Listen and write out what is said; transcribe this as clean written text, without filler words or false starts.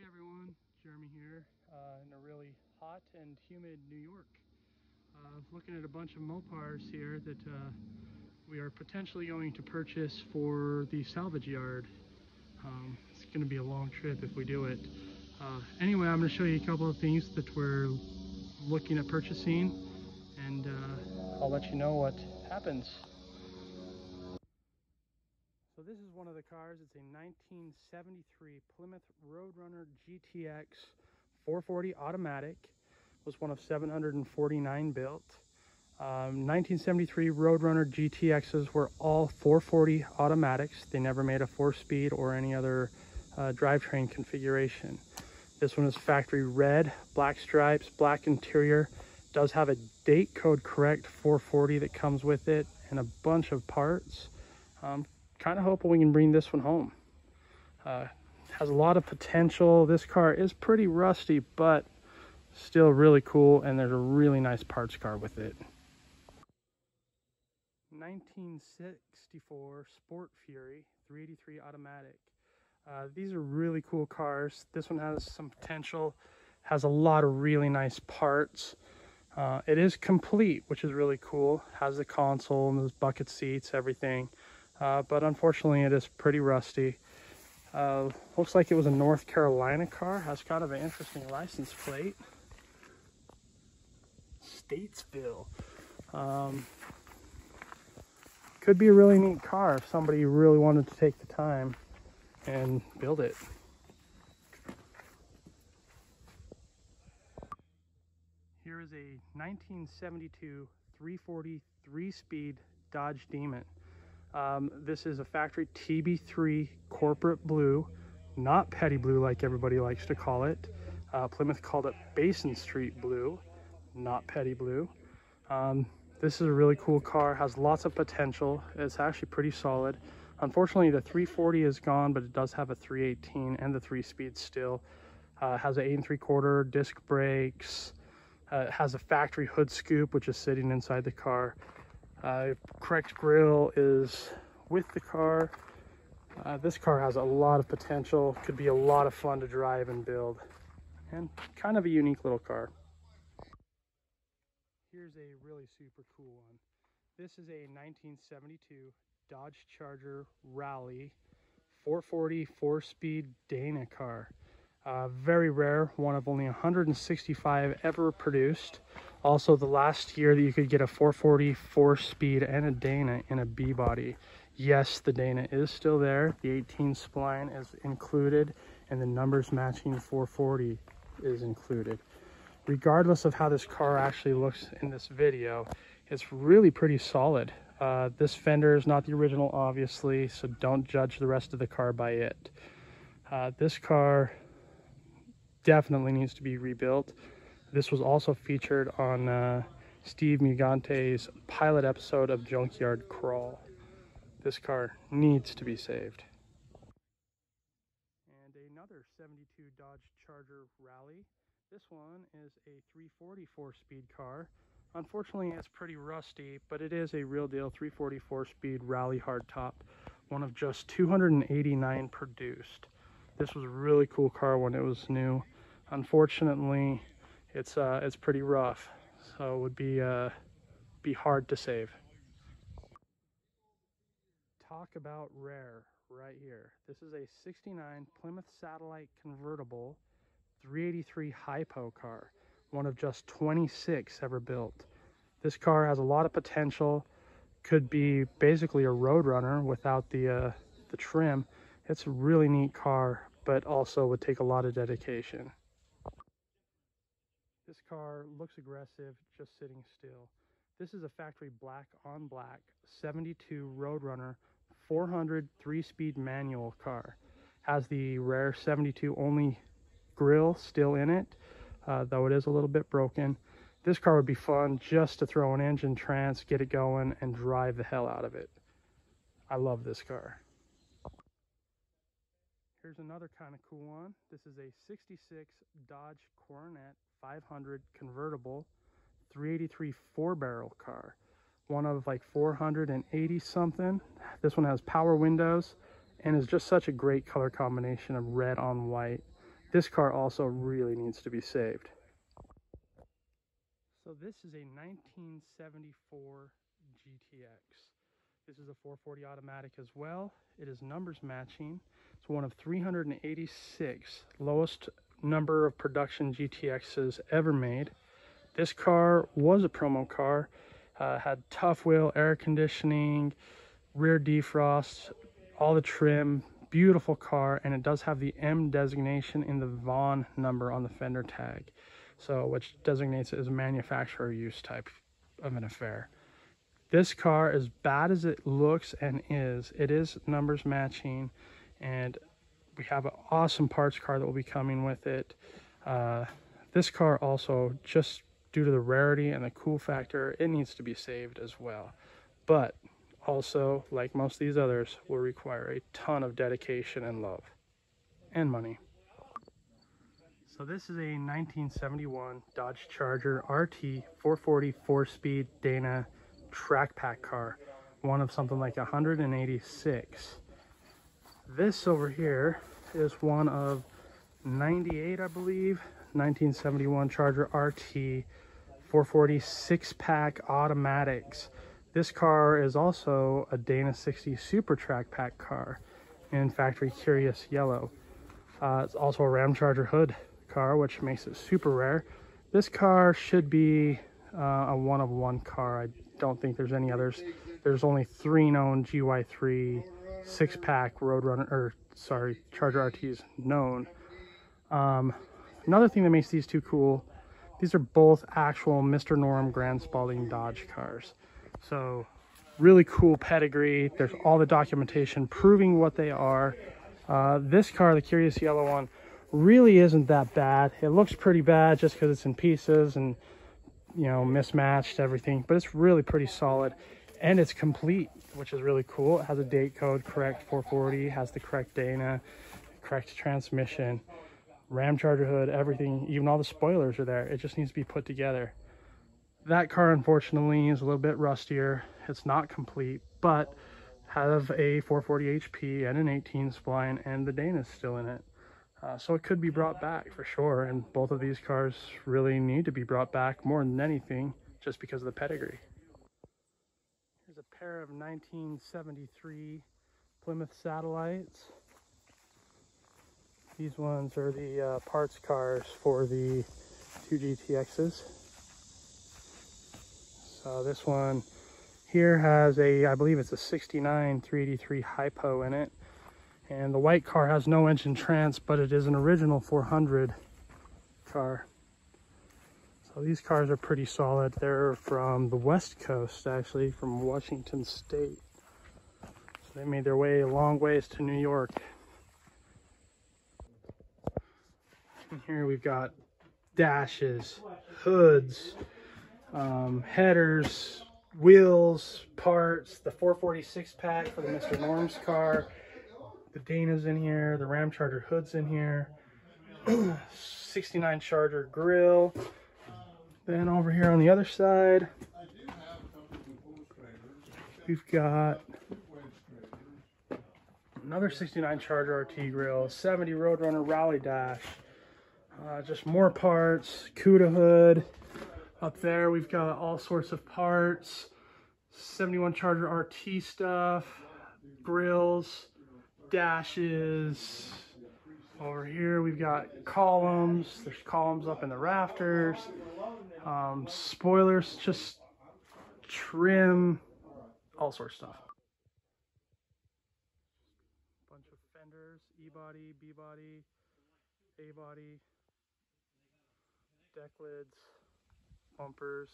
everyone, Jeremy here in a really hot and humid New York. Looking at a bunch of Mopars here that we are potentially going to purchase for the salvage yard. It's going to be a long trip if we do it. Anyway, I'm going to show you a couple of things that we're looking at purchasing, and I'll let you know what happens. So this is one of the cars. It's a 1973 Plymouth Roadrunner GTX 440 automatic. It was one of 749 built. 1973 Roadrunner GTXs were all 440 automatics. They never made a 4-speed or any other drivetrain configuration. This one is factory red, black stripes, black interior. Does have a date code correct 440 that comes with it and a bunch of parts. Kind of hoping we can bring this one home. Has a lot of potential. This car is pretty rusty, but still really cool, and there's a really nice parts car with it. 1964 Sport Fury 383 automatic. These are really cool cars. This one has some potential, has a lot of really nice parts. It is complete, which is really cool. Has the console and those bucket seats, everything. But unfortunately it is pretty rusty. Looks like it was a North Carolina car. Has kind of an interesting license plate. Statesville. Could be a really neat car if somebody really wanted to take the time and build it. Here is a 1972 340 3-speed Dodge Demon. This is a factory TB3 corporate blue, not petty blue like everybody likes to call it. Plymouth called it Basin Street blue, not petty blue. This is a really cool car, has lots of potential. It's actually pretty solid. Unfortunately, the 340 is gone, but it does have a 318 and the 3-speed still. Has an 8 3/4 disc brakes. It has a factory hood scoop, which is sitting inside the car. Correct grille is with the car. This car has a lot of potential. Could be a lot of fun to drive and build, and kind of a unique little car. Here's a really super cool one. This is a 1972 Dodge Charger Rally 440 4-speed Dana car. Very rare, one of only 165 ever produced. Also the last year that you could get a 440 4-speed and a Dana in a B body. Yes, the Dana is still there. The 18 spline is included, and the numbers matching 440 is included. Regardless of how this car actually looks in this video, it's really pretty solid. This fender is not the original, obviously, so don't judge the rest of the car by it. This car definitely needs to be rebuilt. This was also featured on Steve Mugante's pilot episode of Junkyard Crawl. This car needs to be saved. And another 72 Dodge Charger Rally. This one is a 340 4-speed car. Unfortunately, it's pretty rusty, but it is a real deal 340 4-speed Rally hardtop, one of just 289 produced. This was a really cool car when it was new. Unfortunately, it's pretty rough, so it would be hard to save. Talk about rare right here. This is a 69 Plymouth Satellite Convertible 383 Hypo car, one of just 26 ever built. This car has a lot of potential. Could be basically a Roadrunner without the trim. It's a really neat car, but also would take a lot of dedication. This car looks aggressive just sitting still. This is a factory black on black 72 Roadrunner 400 3-speed manual car. Has the rare 72 only grille still in it, though it is a little bit broken. This car would be fun just to throw an engine trance, get it going, and drive the hell out of it. I love this car. Here's another kind of cool one. This is a 66 Dodge Coronet 500 convertible 383 4-barrel car. One of like 480 something. This one has power windows and is just such a great color combination of red on white. This car also really needs to be saved. So this is a 1974 GTX. This is a 440 automatic as well. It is numbers matching. It's one of 386 lowest number of production GTXs ever made. This car was a promo car, had tough wheel, air conditioning, rear defrost, all the trim, beautiful car, and it does have the M designation in the Vaughn number on the fender tag, so which designates it as a manufacturer use type of an affair. This car, as bad as it looks and it is numbers matching, and we have an awesome parts car that will be coming with it. This car also, just due to the rarity and the cool factor, it needs to be saved as well. But also, like most of these others, will require a ton of dedication and love and money. So this is a 1971 Dodge Charger RT 440 4-speed Dana track pack car, one of something like 186. This over here is one of 98, I believe, 1971 Charger RT 440 6-pack automatics. This car is also a Dana 60 Super Track Pack car in factory curious yellow. It's also a Ramcharger hood car, which makes it super rare. This car should be a one-of-one car. I don't think there's any others. There's only 3 known GY3 6-pack Charger RTs known. Another thing that makes these two cool, these are both actual Mr. Norm Grand Spalding Dodge cars. So really cool pedigree. There's all the documentation proving what they are. This car, the curious yellow one, really isn't that bad. It looks pretty bad just because it's in pieces and, you know, mismatched everything, but it's really pretty solid, and it's complete, which is really cool. It has a date code, correct 440, has the correct Dana, correct transmission, Ramcharger hood, everything, even all the spoilers are there. It just needs to be put together. That car, unfortunately, is a little bit rustier. It's not complete, but have a 440 HP and an 18 spline, and the Dana's still in it. So it could be brought back for sure, and both of these cars really need to be brought back more than anything, just because of the pedigree. Here's a pair of 1973 Plymouth Satellites. These ones are the parts cars for the 2 GTXs. So this one here has I believe it's a 69 383 hypo in it. And the white car has no engine trans, but it is an original 400 car. So these cars are pretty solid. They're from the West Coast, actually, from Washington State. So they made their way a long ways to New York. And here we've got dashes, hoods, headers, wheels, parts, the 446 pack for the Mr. Norm's car. The Dana's in here, the Ramcharger hood's in here, 69 Charger grill. Then over here on the other side, we've got another 69 Charger RT grill, 70 Roadrunner Rally dash, just more parts, CUDA hood. Up there we've got all sorts of parts, 71 Charger RT stuff, grills, dashes. Over here we've got columns. There's columns up in the rafters, spoilers, just trim, all sorts of stuff. Bunch of fenders, E-body, B-body, A-body, deck lids, bumpers.